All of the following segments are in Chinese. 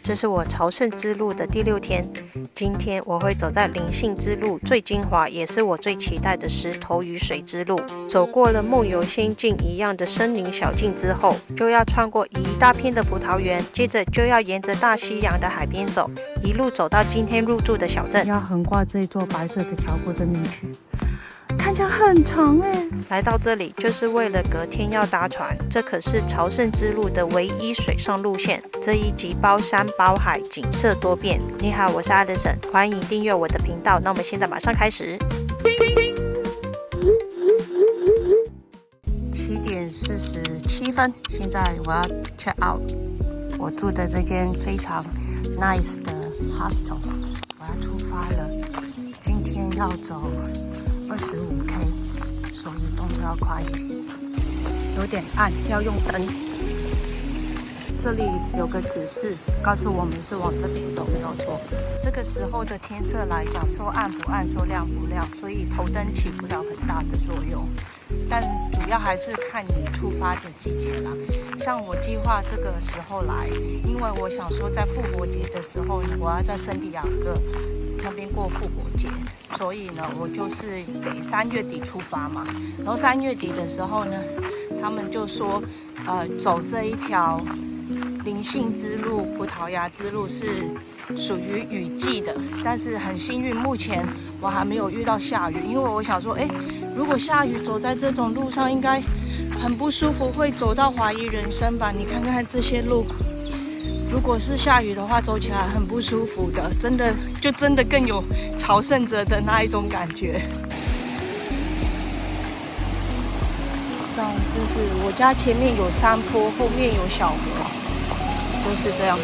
这是我朝圣之路的第6天。今天我会走在灵性之路最精华，也是我最期待的石头与水之路。走过了梦游仙境一样的森林小径之后，就要穿过一大片的葡萄园，接着就要沿着大西洋的海边走，一路走到今天入住的小镇。要横跨这座白色的桥过登陆去，看起来很长哎。来到这里就是为了隔天要搭船，这可是朝圣之路的唯一水上路线。这一集包山包海，景色多变。你好，我是艾德森，欢迎订阅我的频道。那我们现在马上开始。7点47分，现在我要 check out 我住的这间非常 nice 的 hostel， 我要出发了。今天要走25K， 所以动作要快一些，有点暗，要用灯。这里有个指示告诉我们是往这边走，没有错。这个时候的天色来讲，说暗不暗，说亮不亮，所以头灯起不了很大的作用。但主要还是看你出发的季节啦。像我计划这个时候来，因为我想说在复活节的时候呢，我要在圣地亚哥那边过复活节，所以呢，我就是得3月底出发嘛。然后3月底的时候呢，他们就说，走这一条灵性之路、葡萄牙之路是属于雨季的，但是很幸运，目前我还没有遇到下雨，因为我想说，如果下雨走在这种路上，应该很不舒服，会走到怀疑人生吧？你看看这些路。如果是下雨的话，走起来很不舒服的，真的更有朝圣者的那一种感觉。这样就是我家前面有山坡，后面有小河，就是这样。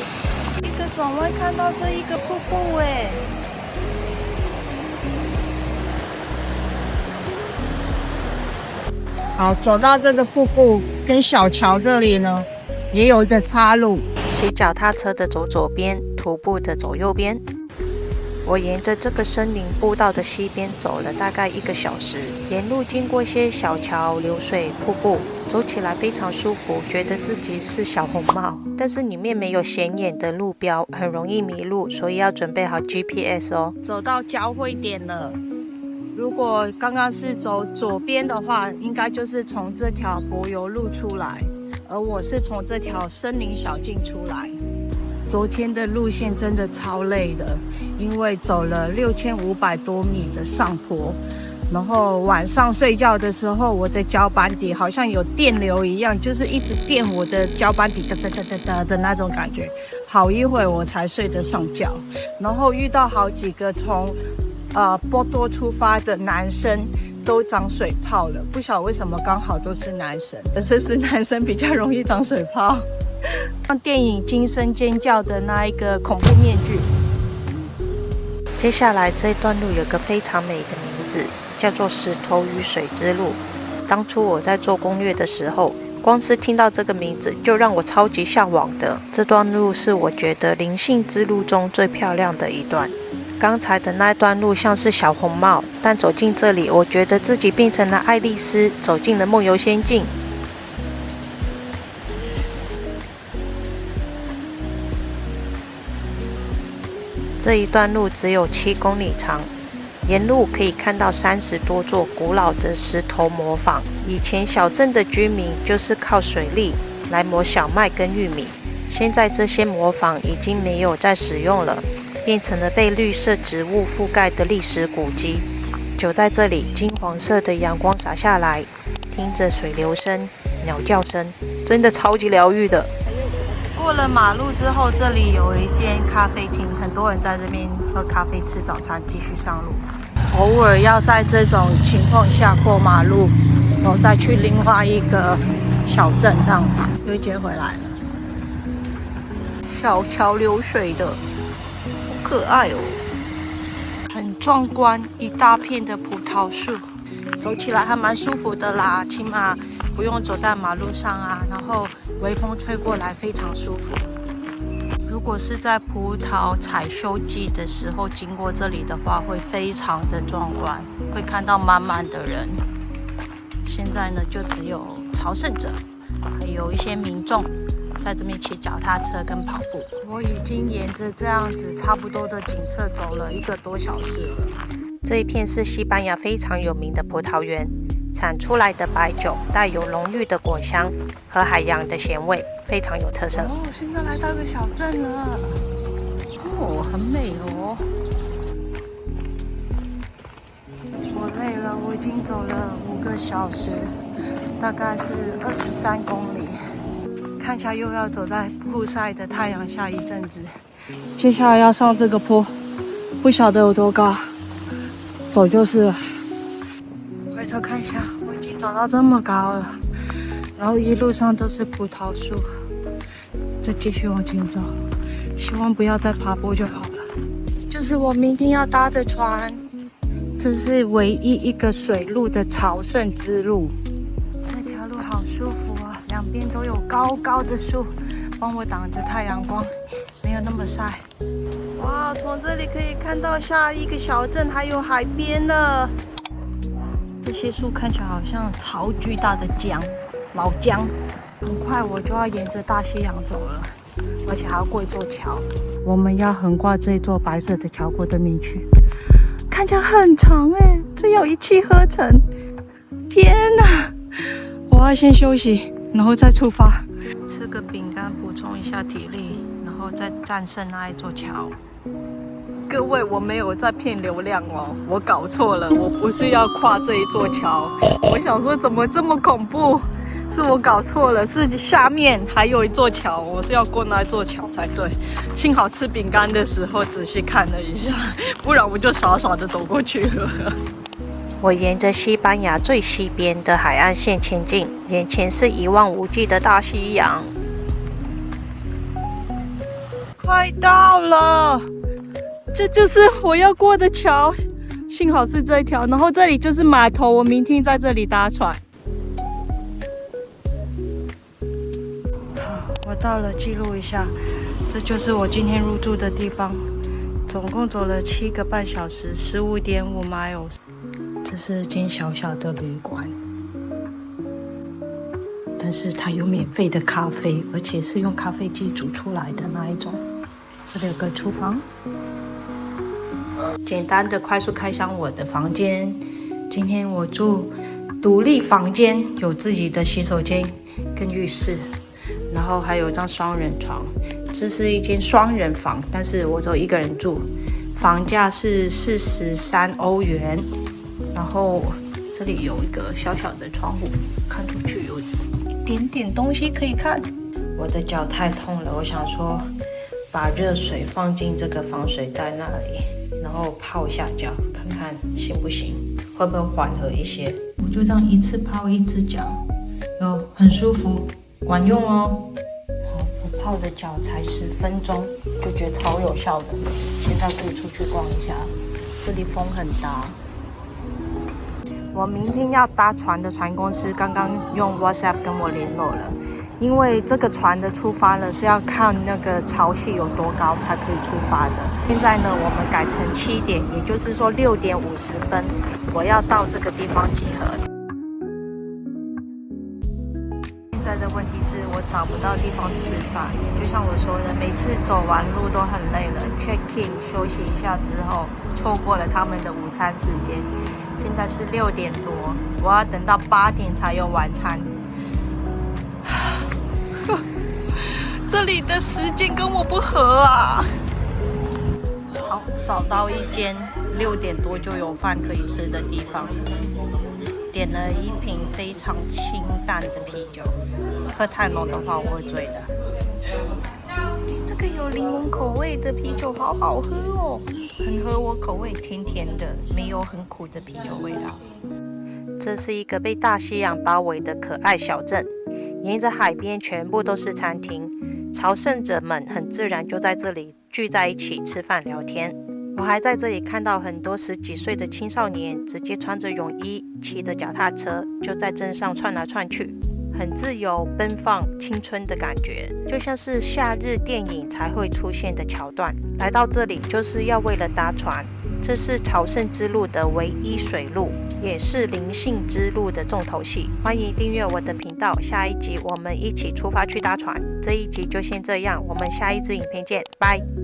一个转弯看到这一个瀑布哎。好，走到这个瀑布跟小桥这里呢，也有一个岔路。骑脚踏车的走左边，徒步的走右边。我沿着这个森林步道的西边走了大概1个小时，沿路经过一些小桥、流水、瀑布，走起来非常舒服，觉得自己是小红帽。但是里面没有显眼的路标，很容易迷路，所以要准备好 GPS 哦。走到交汇点了，如果刚刚是走左边的话，应该就是从这条柏油路出来，而我是从这条森林小径出来。昨天的路线真的超累的，因为走了6500多米的上坡，然后晚上睡觉的时候，我的脚板底好像有电流一样，就是一直电我的脚板底哒哒哒哒哒的那种感觉，好一会我才睡得上觉。然后遇到好几个从波多出发的男生都长水泡了，不晓得为什么刚好都是男生，是不是男生比较容易长水泡？像电影《惊声尖叫》的那一个恐怖面具。接下来这段路有个非常美的名字，叫做石头与水之路。当初我在做攻略的时候，光是听到这个名字就让我超级向往的。这段路是我觉得灵性之路中最漂亮的一段。刚才的那段路像是小红帽，但走进这里，我觉得自己变成了爱丽丝，走进了梦游仙境。这一段路只有7公里长，沿路可以看到30多座古老的石头磨坊。以前小镇的居民就是靠水利来磨小麦跟玉米，现在这些磨坊已经没有在使用了，变成了被绿色植物覆盖的历史古迹。就在这里，金黄色的阳光洒下来，听着水流声、鸟叫声，真的超级疗愈的。过了马路之后，这里有一间咖啡厅，很多人在这边喝咖啡、吃早餐，继续上路。偶尔要在这种情况下过马路，然后再去另外一个小镇，这样子。有一间回来了，小桥流水的，好可爱哦，很壮观，一大片的葡萄树，走起来还蛮舒服的啦，起码不用走在马路上啊，然后微风吹过来非常舒服。如果是在葡萄采收季的时候经过这里的话，会非常的壮观，会看到满满的人。现在呢，就只有朝圣者，还有一些民众在这边骑脚踏车跟跑步。我已经沿着这样子差不多的景色走了1个多小时了。这一片是西班牙非常有名的葡萄园，产出来的白酒带有浓郁的果香和海洋的咸味，非常有特色。现在来到一个小镇了，很美哦。我累了，我已经走了5个小时，大概是23公里。看起来又要走在曝晒的太阳下一阵子。接下来要上这个坡，不晓得有多高，走就是了。回头看一下，我已经走到这么高了，然后一路上都是葡萄树。再继续往前走，希望不要再爬坡就好了。这就是我明天要搭的船，这是唯一一个水路的朝圣之路。这条路好舒服啊，两边都有高高的树，帮我挡着太阳光，没有那么晒。哇，从这里可以看到下一个小镇，还有海边了。这些树看起来好像超巨大的江，老江。很快我就要沿着大西洋走了，而且还要过一座桥。我们要横跨这座白色的桥过对面去，看起来很长哎，这要一气呵成。天哪！我要先休息，然后再出发。吃个饼干补充一下体力，然后再战胜那一座桥。各位，我没有在骗流量哦，我搞错了，我不是要跨这一座桥。我想说怎么这么恐怖？是我搞错了，是下面还有一座桥，我是要过那一座桥才对。幸好吃饼干的时候仔细看了一下，不然我就傻傻的走过去了。我沿着西班牙最西边的海岸线前进，眼前是一望无际的大西洋。快到了，这就是我要过的桥，幸好是这一条。然后这里就是码头，我明天在这里搭船。我到了，记录一下，这就是我今天入住的地方，总共走了7个半小时，15.5 miles。这是间小小的旅馆，但是它有免费的咖啡，而且是用咖啡机煮出来的那一种。这里有个厨房，简单的快速开箱我的房间。今天我住独立房间，有自己的洗手间跟浴室。然后还有一张双人床，这是一间双人房，但是我只有1个人住，房价是43欧元。然后这里有一个小小的窗户，看出去有一点点东西可以看。我的脚太痛了，我想说把热水放进这个防水袋那里，然后泡一下脚，看看行不行，会不会缓和一些。我就这样一次泡1只脚，很舒服。管用哦！好，我泡的脚才10分钟，就觉得超有效的。现在可以出去逛一下，这里风很大。我明天要搭船的船公司刚刚用 WhatsApp 跟我联络了，因为这个船的出发了是要看那个潮汐有多高才可以出发的。现在呢，我们改成7点，也就是说6点50分，我要到这个地方集合。现在的问题是我找不到地方吃饭，就像我说的，每次走完路都很累了 ，check in 休息一下之后，错过了他们的午餐时间。现在是6点多，我要等到8点才有晚餐。这里的时间跟我不合啊！好，找到一间6点多就有饭可以吃的地方。点了一瓶非常清淡的啤酒，喝太浓的话我会醉的。这个有柠檬口味的啤酒好好喝哦，很合我口味，甜甜的，没有很苦的啤酒味道。这是一个被大西洋包围的可爱小镇，沿着海边全部都是餐厅，朝圣者们很自然就在这里聚在一起吃饭聊天。我还在这里看到很多10几岁的青少年直接穿着泳衣，骑着脚踏车就在镇上窜来窜去，很自由奔放青春的感觉，就像是夏日电影才会出现的桥段。来到这里就是要为了搭船，这是朝圣之路的唯一水路，也是灵性之路的重头戏。欢迎订阅我的频道，下一集我们一起出发去搭船。这一集就先这样，我们下一支影片见，拜。